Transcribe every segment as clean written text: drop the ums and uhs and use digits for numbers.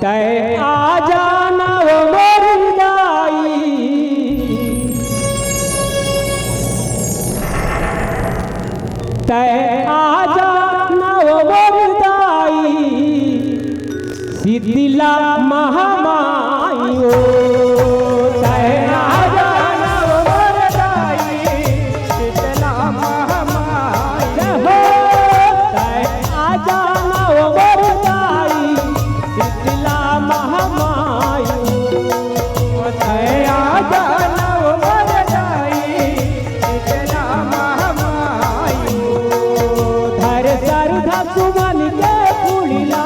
तय आ जाना वो मोरी दाई, तय आ जाना वो मोरी दाई, शीतला महामाई हो। तय आ जाना वो मोरी दाई, शीतला महामाई हो। तय आ जाना वो मोरी दाई, शीतला महामाई हो। तय आ जाना वो मोरी दाई, शीतला महामाई हो। धर सरधा सुमन के फूलिला,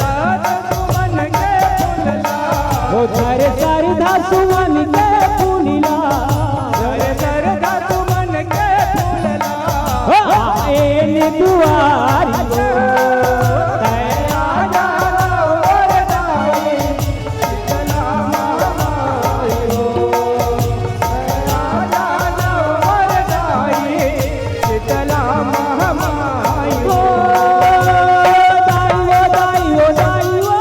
धर सरधा सुमन के फूलिला, धर सरधा सुमन के फूलिला, आएन दुआरी हो। तय आ जाना मोरी दाई, शीतला महामाई हो। तय आ जाना मोरी दाई, शीतला महामाई हो। दाई वो दाई वो दाई वो,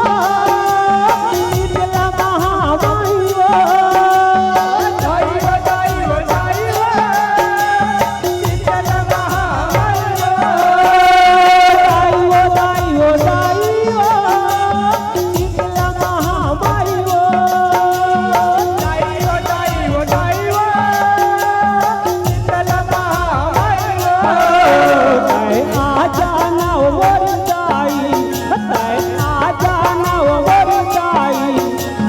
शीतला महामाई हो। दाई वो दाई वो दाई वो, शीतला महामाई हो। दाई वो दाई वो दाई वो, शीतला महामाई हो। दाई वो दाई वो दाई वो, शीतला महामाई हो। तय आ जाना वो मोरी दाई, तय आ जाना वो मोरी दाई,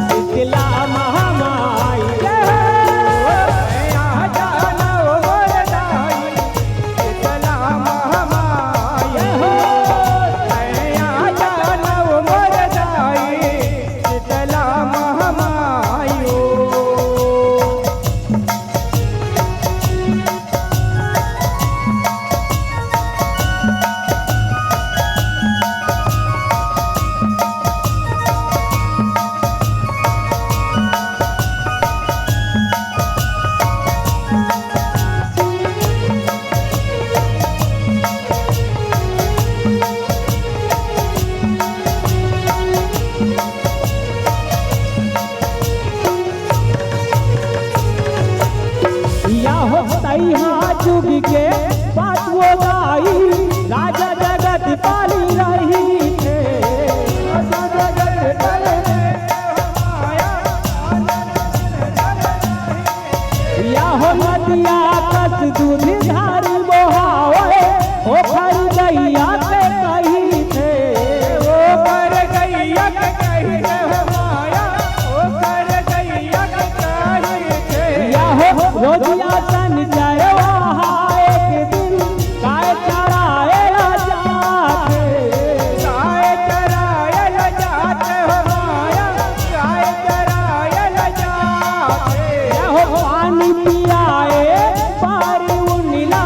शीतला महामाई हो। तय आ जाना वो मोरी दाई, शीतला महामाई हो। तय आ जाना वो मोरी दाई, शीतला महामाई हो। या हो तैहा जुग के बात वो दाई, राजा जगत पाली रही थे। राजा जगत पाली या हो नदिया कस दूध धारी मोहावे, ओ खर गैया के कही थे। ओ खर गैया के कही थे हो माया, ओ खर गैया के कही थे। या हो रोजिया सन जय वहाँ एक दिन गाय चराए जाते, गाय चराए जाते हो माया, गाय चराए जाते। हो पानी पियाए पारी उनिला,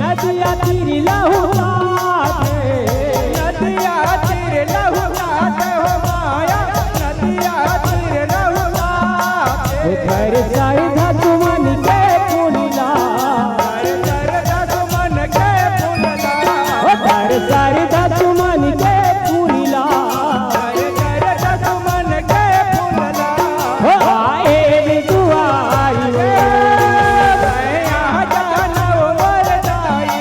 नदिया तीर लहुलाते, नदिया तीर लहुलाते हो माया, नदिया तीर लहुलाते। धर सरधा सुमन के फूलिला, धर सरधा सुमन के फूलिला, धर सरधा सुमन के फूलिला, धर सरधा सुमन के फूलिला, आएन दुआरी हो। तय आ जाना वो मोरी दाई,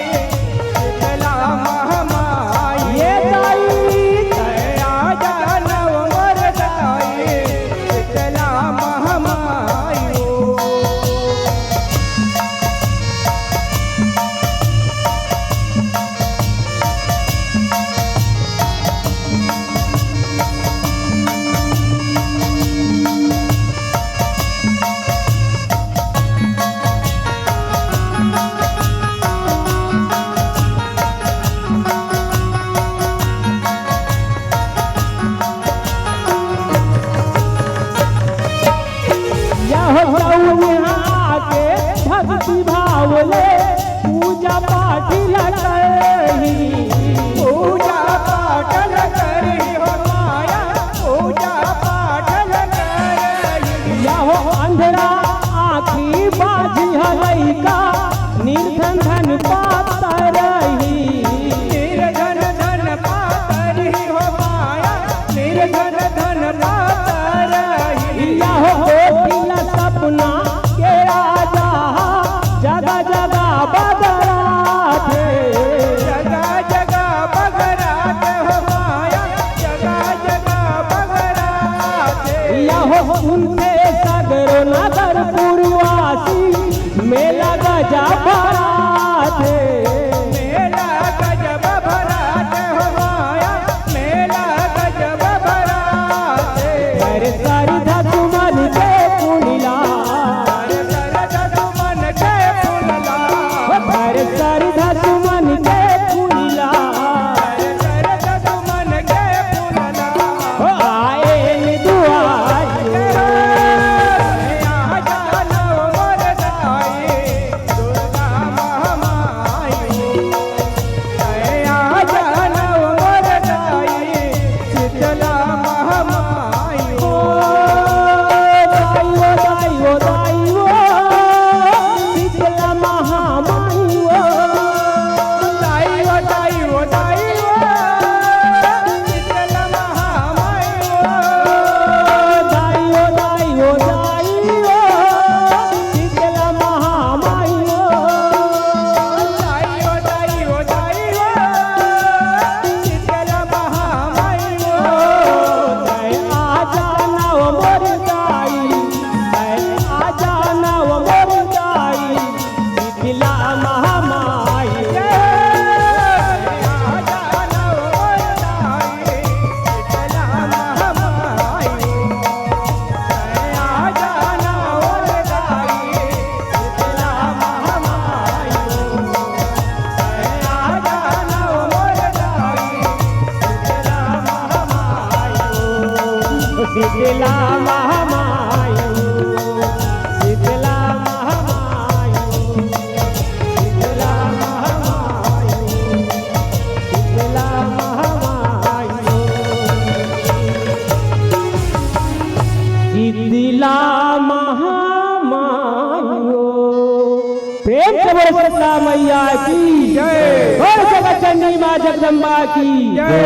शीतला महामाई। ये दाई तय आ जाना धन धन पाता रही हो कोकिला सपना के राजा जगह जगह बगरात जगह जगह बगरात हो माया जगह जगह बगरात हो उनके सगरो नगर पूर्वासी मेला गजा भरात मेला गजब भरात हो माया मेला गजब भरात हर सारी धातु मन के पुनिला हर धातु मन के पुनिला हर सारी धातु मन के पुनिला हर धातु मन के पुनिला हो आए दुआर शीतला महामायु शीतला महामायु शीतला महामायु शीतला महामायु शीतला महामायु प्रेम से बोलो शीतला मैया की जय। बोलो जगत जननी मां जगदम्बा की जय।